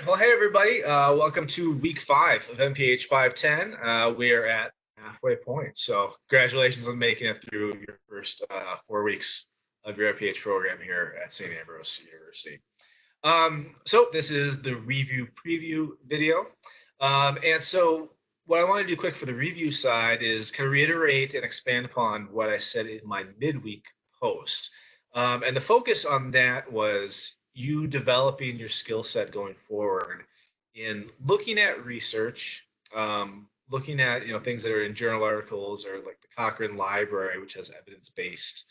Well, hey everybody. Welcome to week 5 of MPH 510. We are at halfway point. So congratulations on making it through your first 4 weeks of your MPH program here at St. Ambrose University. So this is the review preview video. And so what I want to do quick for the review side is kind of reiterate and expand upon what I said in my midweek post. And the focus on that was you developing your skill set going forward in looking at research, looking at things that are in journal articles or like the Cochrane Library, which has evidence-based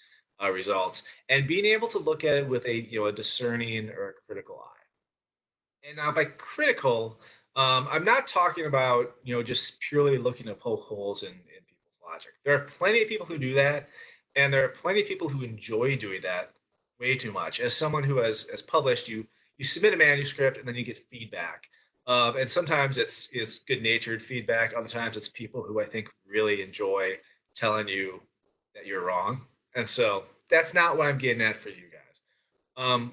results, and being able to look at it with a discerning or a critical eye. And now by critical, I'm not talking about just purely looking to poke holes in people's logic. There are plenty of people who do that, and there are plenty of people who enjoy doing that way too much. As someone who has published, you submit a manuscript and then you get feedback. And sometimes it's good-natured feedback. Other times it's people who I think really enjoy telling you that you're wrong. And so that's not what I'm getting at for you guys.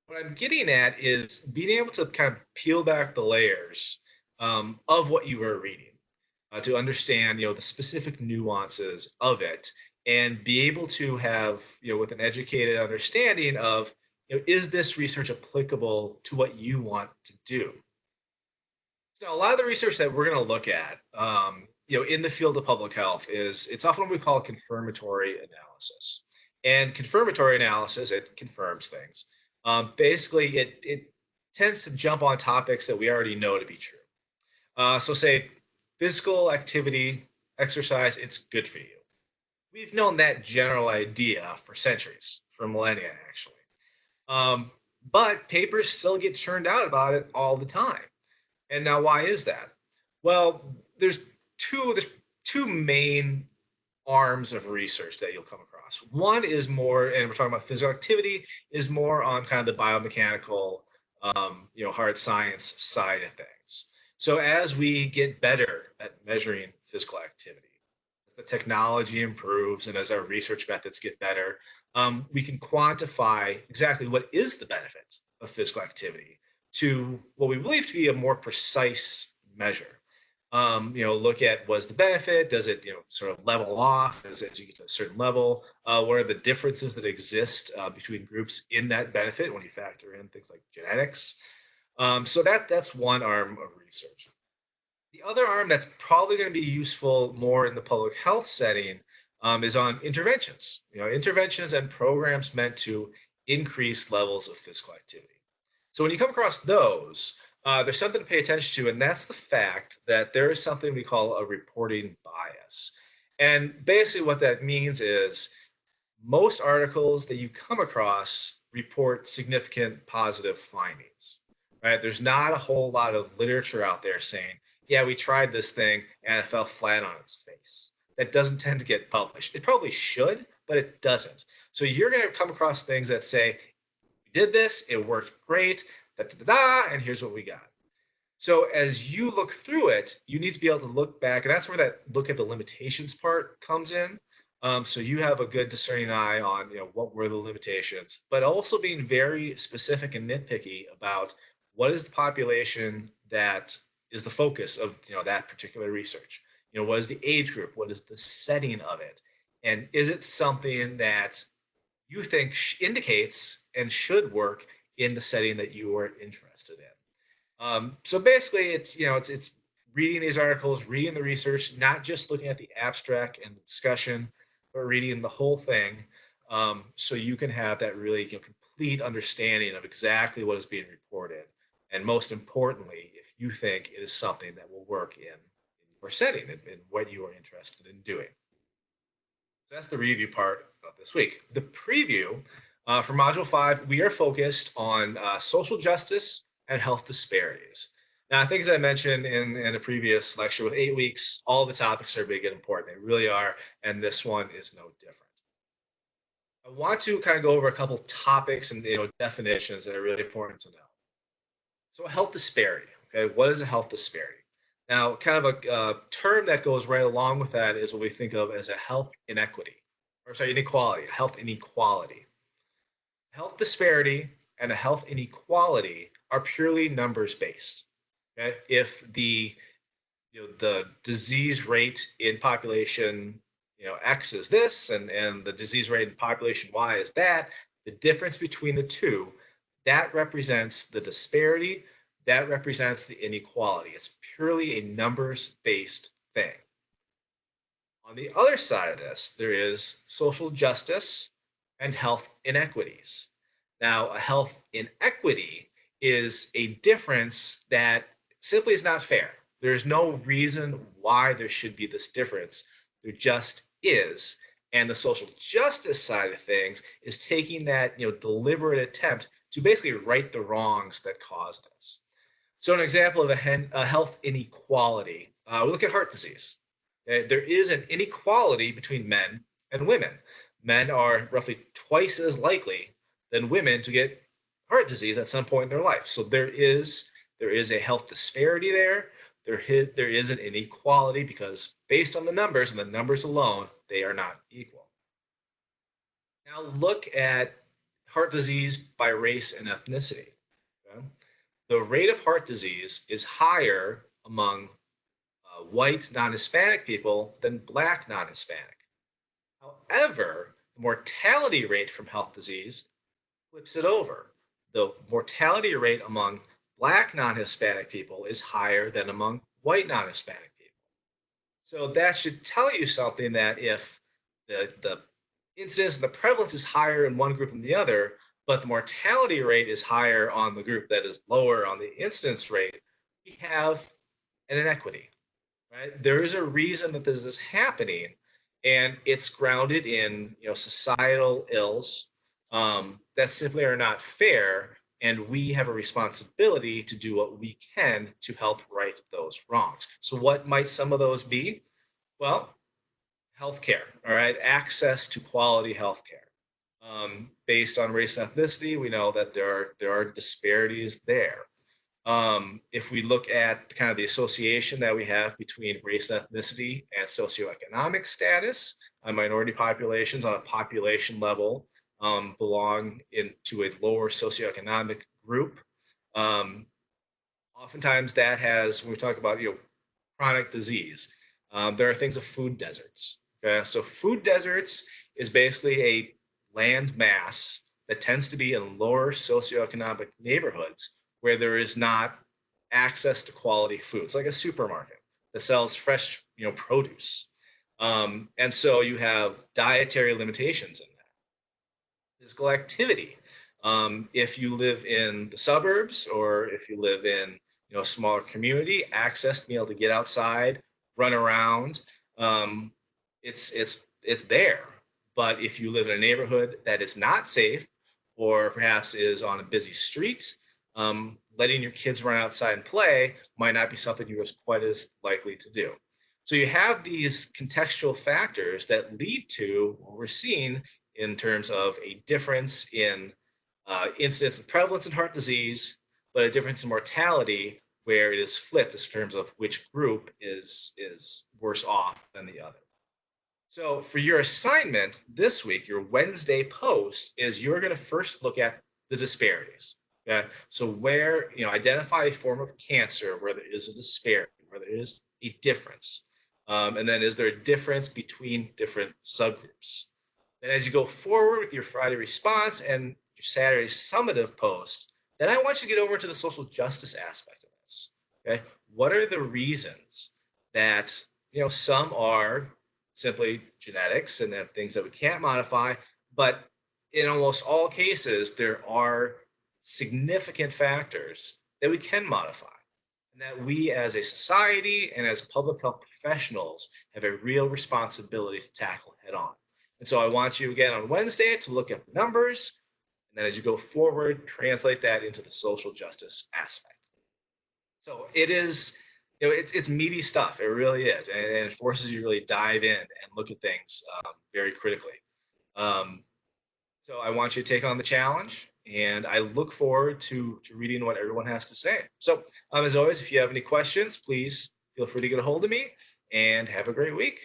What I'm getting at is being able to kind of peel back the layers of what you are reading to understand, the specific nuances of it, and be able to have, with an educated understanding of, is this research applicable to what you want to do? So a lot of the research that we're going to look at, in the field of public health it's often what we call confirmatory analysis. And confirmatory analysis, it confirms things. Basically, it tends to jump on topics that we already know to be true. So say physical activity, exercise, it's good for you. We've known that general idea for centuries, for millennia, actually. Um, but papers still get churned out about it all the time. And now, why is that? Well, there's two main arms of research that you'll come across. One is more, and we're talking about physical activity, is more on kind of the biomechanical, hard science side of things. So as we get better at measuring physical activity, as the technology improves and as our research methods get better, we can quantify exactly what is the benefit of physical activity to what we believe to be a more precise measure. Look at what's the benefit? Does it, sort of level off as you get to a certain level? What are the differences that exist between groups in that benefit when you factor in things like genetics? So that's one arm of research. The other arm that's probably going to be useful more in the public health setting is on interventions. Interventions and programs meant to increase levels of physical activity. So when you come across those, there's something to pay attention to, and that's the fact that there is something we call a reporting bias. And basically, what that means is most articles that you come across report significant positive findings, right? There's not a whole lot of literature out there saying, yeah, we tried this thing and it fell flat on its face. That doesn't tend to get published. It probably should, but it doesn't. So you're going to come across things that say, we did this, it worked great, da da da da, and here's what we got. So as you look through it, you need to be able to look back, and that's where that look at the limitations part comes in. So you have a good discerning eye on, what were the limitations, but also being very specific and nitpicky about what is the population that is the focus of, that particular research. What is the age group? What is the setting of it? And is it something that you think indicates and should work in the setting that you are interested in? So basically, it's reading these articles, reading the research, not just looking at the abstract and the discussion, but reading the whole thing, so you can have that really complete understanding of exactly what is being reported, and most importantly, if you think it is something that will work in your setting and what you are interested in doing. So that's the review part of this week. The preview for Module 5, we are focused on social justice and health disparities. Now, I think as I mentioned in a previous lecture, with 8 weeks, all the topics are big and important. They really are, and this one is no different. I want to kind of go over a couple topics and definitions that are really important to know. So health disparity, okay? What is a health disparity? Now, kind of a term that goes right along with that is what we think of as a health inequity, or sorry, inequality, health inequality. Health disparity and a health inequality are purely numbers based. Okay? If the disease rate in population X is this, and the disease rate in population Y is that, the difference between the two, that represents the disparity, that represents the inequality. It's purely a numbers based thing. On the other side of this, there is social justice and health inequities. Now, a health inequity is a difference that simply is not fair. There's no reason why there should be this difference. There just is. And the social justice side of things is taking that deliberate attempt to basically right the wrongs that caused this. So an example of a health inequality, we look at heart disease. Okay? There is an inequality between men and women. Men are roughly twice as likely than women to get heart disease at some point in their life. So there is a health disparity there. There is an inequality because based on the numbers and the numbers alone, they are not equal. Now look at heart disease by race and ethnicity. Okay? The rate of heart disease is higher among white non-Hispanic people than black non-Hispanic. However, the mortality rate from health disease flips it over. The mortality rate among black non-Hispanic people is higher than among white non-Hispanic people. So that should tell you something, that if the incidence and the prevalence is higher in one group than the other, but the mortality rate is higher on the group that is lower on the incidence rate, we have an inequity, right? There is a reason that this is happening, and it's grounded in societal ills that simply are not fair, and we have a responsibility to do what we can to help right those wrongs. So what might some of those be? Well, healthcare, all right, access to quality healthcare. Based on race and ethnicity, we know that there are disparities there. If we look at kind of the association that we have between race, ethnicity, and socioeconomic status, minority populations on a population level belong into a lower socioeconomic group. Um, Oftentimes, that has, when we talk about chronic disease, there are things of food deserts. Okay, so food deserts is basically a land mass that tends to be in lower socioeconomic neighborhoods where there is not access to quality foods, like a supermarket that sells fresh, produce. And so you have dietary limitations in that. Physical activity. If you live in the suburbs, or if you live in a smaller community, access to be able to get outside, run around, um, it's there. But if you live in a neighborhood that is not safe, or perhaps is on a busy street, letting your kids run outside and play might not be something you're quite as likely to do. So you have these contextual factors that lead to what we're seeing in terms of a difference in incidence and prevalence in heart disease, but a difference in mortality where it is flipped in terms of which group is worse off than the other. So for your assignment this week, your Wednesday post is you're going to first look at the disparities. Okay, so where identify a form of cancer where there is a disparity, where there is a difference, and then is there a difference between different subgroups? Then as you go forward with your Friday response and your Saturday summative post, then I want you to get over to the social justice aspect of this. Okay, what are the reasons that some are simply genetics and that things that we can't modify, but in almost all cases there are significant factors that we can modify, and that we as a society and as public health professionals have a real responsibility to tackle head on. And so I want you again on Wednesday to look at the numbers, and then as you go forward, translate that into the social justice aspect. So it is, it's meaty stuff. It really is, and it forces you to really dive in and look at things very critically. Um, so I want you to take on the challenge, and I look forward to reading what everyone has to say. So as always, if you have any questions, please feel free to get a hold of me, and have a great week.